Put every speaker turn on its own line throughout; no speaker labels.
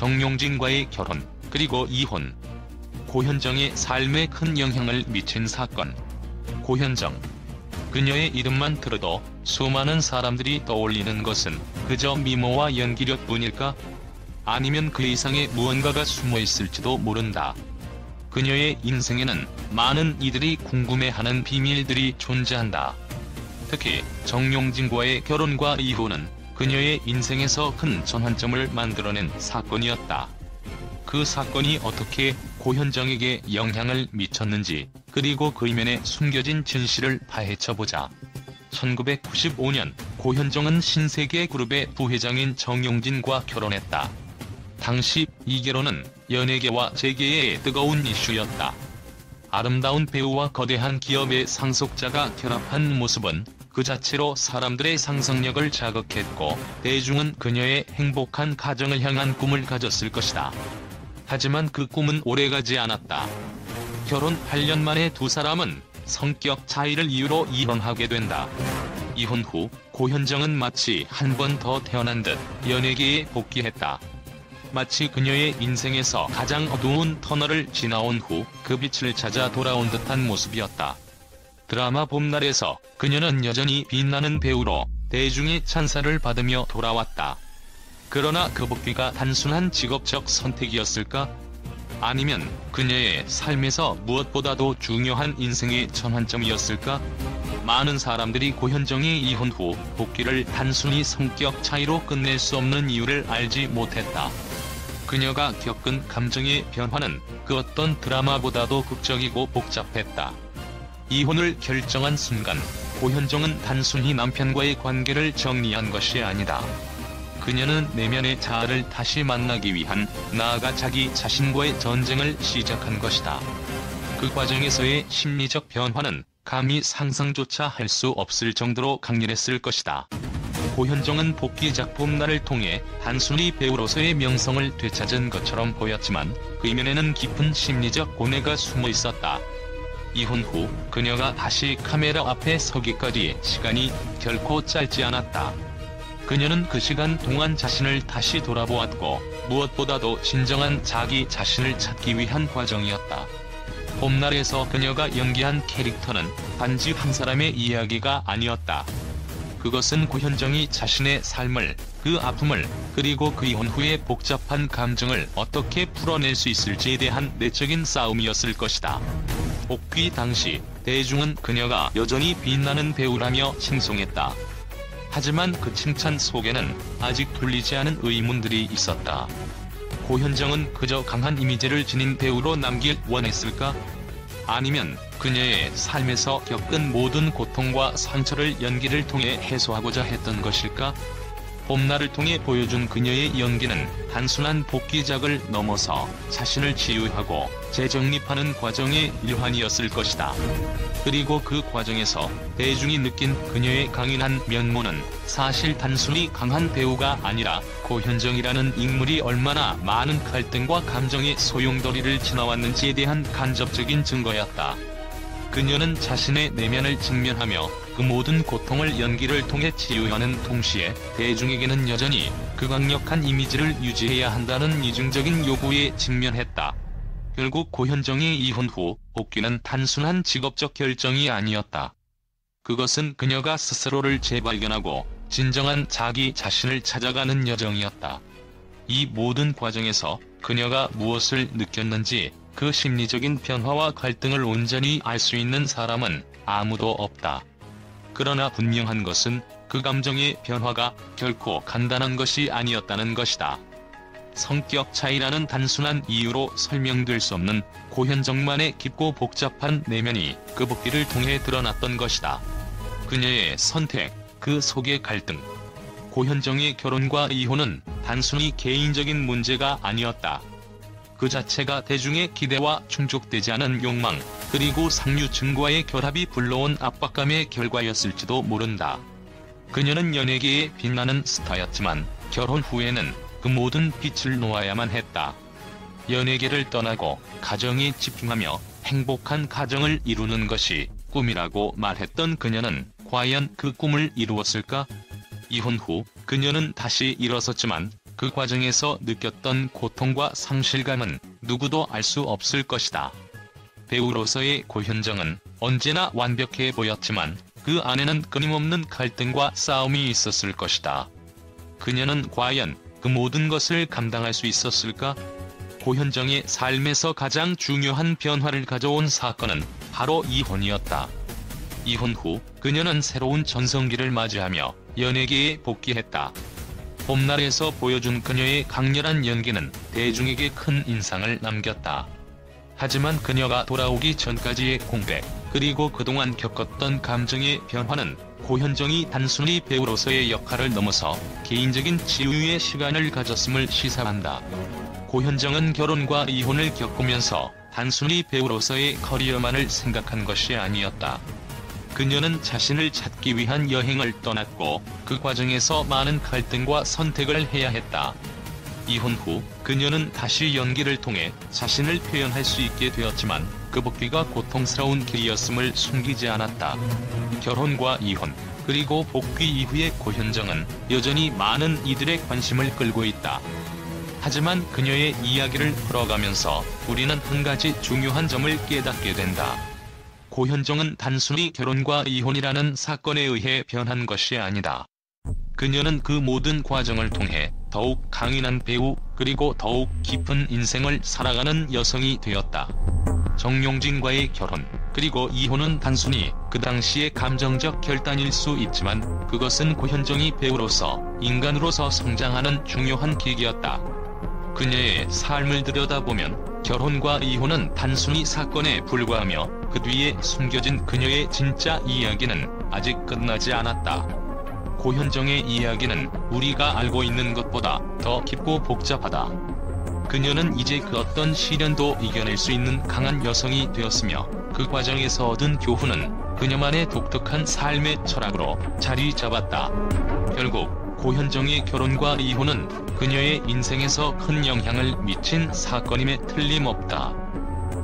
정용진과의 결혼, 그리고 이혼. 고현정의 삶에 큰 영향을 미친 사건. 고현정. 그녀의 이름만 들어도 수많은 사람들이 떠올리는 것은 그저 미모와 연기력뿐일까? 아니면 그 이상의 무언가가 숨어있을지도 모른다. 그녀의 인생에는 많은 이들이 궁금해하는 비밀들이 존재한다. 특히 정용진과의 결혼과 이혼은 그녀의 인생에서 큰 전환점을 만들어낸 사건이었다. 그 사건이 어떻게 고현정에게 영향을 미쳤는지, 그리고 그 이면에 숨겨진 진실을 파헤쳐보자. 1995년 고현정은 신세계그룹의 부회장인 정용진과 결혼했다. 당시 이 결혼은 연예계와 재계의 뜨거운 이슈였다. 아름다운 배우와 거대한 기업의 상속자가 결합한 모습은 그 자체로 사람들의 상상력을 자극했고, 대중은 그녀의 행복한 가정을 향한 꿈을 가졌을 것이다. 하지만 그 꿈은 오래가지 않았다. 결혼 8년 만에 두 사람은 성격 차이를 이유로 이혼하게 된다. 이혼 후 고현정은 마치 한 번 더 태어난 듯 연예계에 복귀했다. 마치 그녀의 인생에서 가장 어두운 터널을 지나온 후 그 빛을 찾아 돌아온 듯한 모습이었다. 드라마 봄날에서 그녀는 여전히 빛나는 배우로 대중의 찬사를 받으며 돌아왔다. 그러나 그 복귀가 단순한 직업적 선택이었을까? 아니면 그녀의 삶에서 무엇보다도 중요한 인생의 전환점이었을까? 많은 사람들이 고현정이 이혼 후 복귀를 단순히 성격 차이로 끝낼 수 없는 이유를 알지 못했다. 그녀가 겪은 감정의 변화는 그 어떤 드라마보다도 극적이고 복잡했다. 이혼을 결정한 순간 고현정은 단순히 남편과의 관계를 정리한 것이 아니다. 그녀는 내면의 자아를 다시 만나기 위한, 나아가 자기 자신과의 전쟁을 시작한 것이다. 그 과정에서의 심리적 변화는 감히 상상조차 할 수 없을 정도로 강렬했을 것이다. 고현정은 복귀작 봄날을 통해 단순히 배우로서의 명성을 되찾은 것처럼 보였지만 그 이면에는 깊은 심리적 고뇌가 숨어 있었다. 이혼 후 그녀가 다시 카메라 앞에 서기까지의 시간이 결코 짧지 않았다. 그녀는 그 시간 동안 자신을 다시 돌아보았고, 무엇보다도 진정한 자기 자신을 찾기 위한 과정이었다. 봄날에서 그녀가 연기한 캐릭터는 단지 한 사람의 이야기가 아니었다. 그것은 고현정이 자신의 삶을, 그 아픔을, 그리고 그 이혼 후의 복잡한 감정을 어떻게 풀어낼 수 있을지에 대한 내적인 싸움이었을 것이다. 복귀 당시 대중은 그녀가 여전히 빛나는 배우라며 칭송했다. 하지만 그 칭찬 속에는 아직 풀리지 않은 의문들이 있었다. 고현정은 그저 강한 이미지를 지닌 배우로 남길 원했을까? 아니면 그녀의 삶에서 겪은 모든 고통과 상처를 연기를 통해 해소하고자 했던 것일까? 봄날을 통해 보여준 그녀의 연기는 단순한 복귀작을 넘어서 자신을 치유하고 재정립하는 과정의 일환이었을 것이다. 그리고 그 과정에서 대중이 느낀 그녀의 강인한 면모는 사실 단순히 강한 배우가 아니라 고현정이라는 인물이 얼마나 많은 갈등과 감정의 소용돌이를 지나왔는지에 대한 간접적인 증거였다. 그녀는 자신의 내면을 직면하며 그 모든 고통을 연기를 통해 치유하는 동시에 대중에게는 여전히 그 강력한 이미지를 유지해야 한다는 이중적인 요구에 직면했다. 결국 고현정의 이혼 후 복귀는 단순한 직업적 결정이 아니었다. 그것은 그녀가 스스로를 재발견하고 진정한 자기 자신을 찾아가는 여정이었다. 이 모든 과정에서 그녀가 무엇을 느꼈는지, 그 심리적인 변화와 갈등을 온전히 알 수 있는 사람은 아무도 없다. 그러나 분명한 것은 그 감정의 변화가 결코 간단한 것이 아니었다는 것이다. 성격 차이라는 단순한 이유로 설명될 수 없는 고현정만의 깊고 복잡한 내면이 그 복귀를 통해 드러났던 것이다. 그녀의 선택, 그 속의 갈등. 고현정의 결혼과 이혼은 단순히 개인적인 문제가 아니었다. 그 자체가 대중의 기대와 충족되지 않은 욕망, 그리고 상류층과의 결합이 불러온 압박감의 결과였을지도 모른다. 그녀는 연예계에 빛나는 스타였지만 결혼 후에는 그 모든 빛을 놓아야만 했다. 연예계를 떠나고 가정에 집중하며 행복한 가정을 이루는 것이 꿈이라고 말했던 그녀는 과연 그 꿈을 이루었을까? 이혼 후 그녀는 다시 일어섰지만 그 과정에서 느꼈던 고통과 상실감은 누구도 알 수 없을 것이다. 배우로서의 고현정은 언제나 완벽해 보였지만 그 안에는 끊임없는 갈등과 싸움이 있었을 것이다. 그녀는 과연 그 모든 것을 감당할 수 있었을까? 고현정의 삶에서 가장 중요한 변화를 가져온 사건은 바로 이혼이었다. 이혼 후 그녀는 새로운 전성기를 맞이하며 연예계에 복귀했다. 봄날에서 보여준 그녀의 강렬한 연기는 대중에게 큰 인상을 남겼다. 하지만 그녀가 돌아오기 전까지의 공백, 그리고 그동안 겪었던 감정의 변화는 고현정이 단순히 배우로서의 역할을 넘어서 개인적인 치유의 시간을 가졌음을 시사한다. 고현정은 결혼과 이혼을 겪으면서 단순히 배우로서의 커리어만을 생각한 것이 아니었다. 그녀는 자신을 찾기 위한 여행을 떠났고 그 과정에서 많은 갈등과 선택을 해야 했다. 이혼 후 그녀는 다시 연기를 통해 자신을 표현할 수 있게 되었지만 그 복귀가 고통스러운 길이었음을 숨기지 않았다. 결혼과 이혼, 그리고 복귀 이후의 고현정은 여전히 많은 이들의 관심을 끌고 있다. 하지만 그녀의 이야기를 풀어가면서 우리는 한 가지 중요한 점을 깨닫게 된다. 고현정은 단순히 결혼과 이혼이라는 사건에 의해 변한 것이 아니다. 그녀는 그 모든 과정을 통해 더욱 강인한 배우, 그리고 더욱 깊은 인생을 살아가는 여성이 되었다. 정용진과의 결혼, 그리고 이혼은 단순히 그 당시의 감정적 결단일 수 있지만 그것은 고현정이 배우로서, 인간으로서 성장하는 중요한 계기였다. 그녀의 삶을 들여다보면 결혼과 이혼은 단순히 사건에 불과하며 그 뒤에 숨겨진 그녀의 진짜 이야기는 아직 끝나지 않았다. 고현정의 이야기는 우리가 알고 있는 것보다 더 깊고 복잡하다. 그녀는 이제 그 어떤 시련도 이겨낼 수 있는 강한 여성이 되었으며 그 과정에서 얻은 교훈은 그녀만의 독특한 삶의 철학으로 자리 잡았다. 결국 고현정의 결혼과 이혼은 그녀의 인생에서 큰 영향을 미친 사건임에 틀림없다.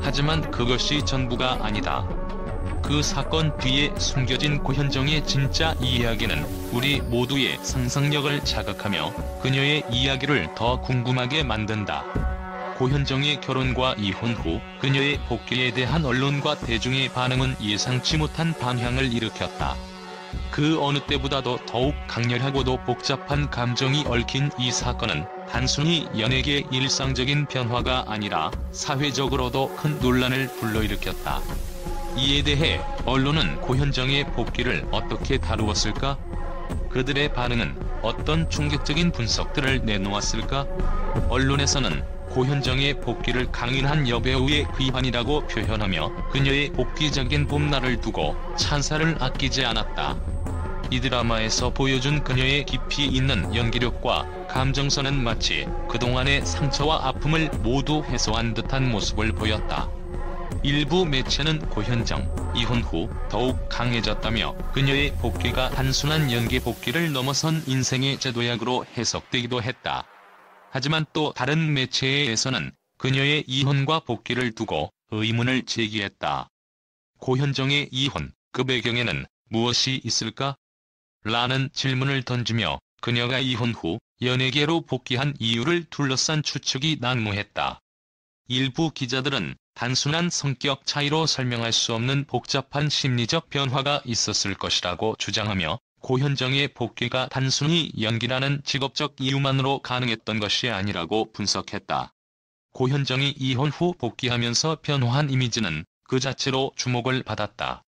하지만 그것이 전부가 아니다. 그 사건 뒤에 숨겨진 고현정의 진짜 이야기는 우리 모두의 상상력을 자극하며 그녀의 이야기를 더 궁금하게 만든다. 고현정의 결혼과 이혼 후 그녀의 복귀에 대한 언론과 대중의 반응은 예상치 못한 반향을 일으켰다. 그 어느 때보다도 더욱 강렬하고도 복잡한 감정이 얽힌 이 사건은 단순히 연예계의 일상적인 변화가 아니라 사회적으로도 큰 논란을 불러일으켰다. 이에 대해 언론은 고현정의 복귀를 어떻게 다루었을까? 그들의 반응은 어떤 충격적인 분석들을 내놓았을까? 언론에서는 고현정의 복귀를 강인한 여배우의 귀환이라고 표현하며 그녀의 복귀적인 봄날을 두고 찬사를 아끼지 않았다. 이 드라마에서 보여준 그녀의 깊이 있는 연기력과 감정선은 마치 그동안의 상처와 아픔을 모두 해소한 듯한 모습을 보였다. 일부 매체는 고현정, 이혼 후 더욱 강해졌다며 그녀의 복귀가 단순한 연기 복귀를 넘어선 인생의 제도약으로 해석되기도 했다. 하지만 또 다른 매체에서는 그녀의 이혼과 복귀를 두고 의문을 제기했다. 고현정의 이혼, 그 배경에는 무엇이 있을까? 라는 질문을 던지며 그녀가 이혼 후 연예계로 복귀한 이유를 둘러싼 추측이 난무했다. 일부 기자들은 단순한 성격 차이로 설명할 수 없는 복잡한 심리적 변화가 있었을 것이라고 주장하며 고현정의 복귀가 단순히 연기라는 직업적 이유만으로 가능했던 것이 아니라고 분석했다. 고현정이 이혼 후 복귀하면서 변화한 이미지는 그 자체로 주목을 받았다.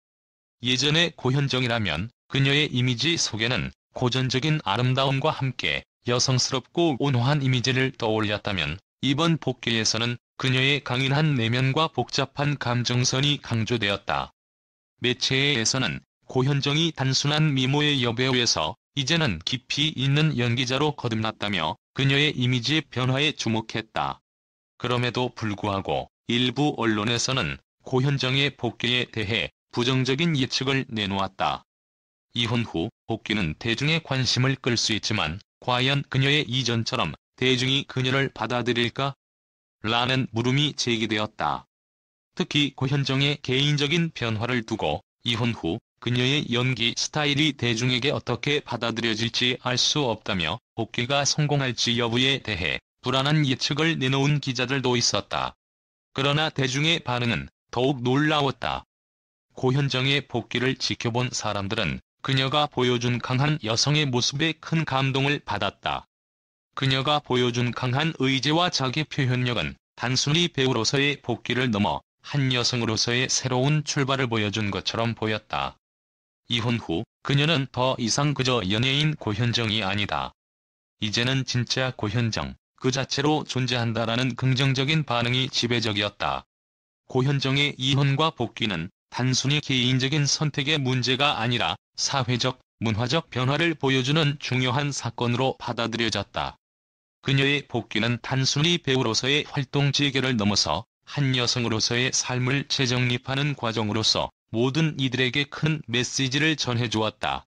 예전의 고현정이라면 그녀의 이미지 속에는 고전적인 아름다움과 함께 여성스럽고 온화한 이미지를 떠올렸다면 이번 복귀에서는 그녀의 강인한 내면과 복잡한 감정선이 강조되었다. 매체에서는 고현정이 단순한 미모의 여배우에서 이제는 깊이 있는 연기자로 거듭났다며 그녀의 이미지의 변화에 주목했다. 그럼에도 불구하고 일부 언론에서는 고현정의 복귀에 대해 부정적인 예측을 내놓았다. 이혼 후 복귀는 대중의 관심을 끌 수 있지만 과연 그녀의 이전처럼 대중이 그녀를 받아들일까? 라는 물음이 제기되었다. 특히 고현정의 개인적인 변화를 두고 이혼 후 그녀의 연기 스타일이 대중에게 어떻게 받아들여질지 알 수 없다며 복귀가 성공할지 여부에 대해 불안한 예측을 내놓은 기자들도 있었다. 그러나 대중의 반응은 더욱 놀라웠다. 고현정의 복귀를 지켜본 사람들은 그녀가 보여준 강한 여성의 모습에 큰 감동을 받았다. 그녀가 보여준 강한 의지와 자기 표현력은 단순히 배우로서의 복귀를 넘어 한 여성으로서의 새로운 출발을 보여준 것처럼 보였다. 이혼 후 그녀는 더 이상 그저 연예인 고현정이 아니다. 이제는 진짜 고현정 그 자체로 존재한다라는 긍정적인 반응이 지배적이었다. 고현정의 이혼과 복귀는 단순히 개인적인 선택의 문제가 아니라 사회적, 문화적 변화를 보여주는 중요한 사건으로 받아들여졌다. 그녀의 복귀는 단순히 배우로서의 활동 재개를 넘어서 한 여성으로서의 삶을 재정립하는 과정으로서 모든 이들에게 큰 메시지를 전해주었다.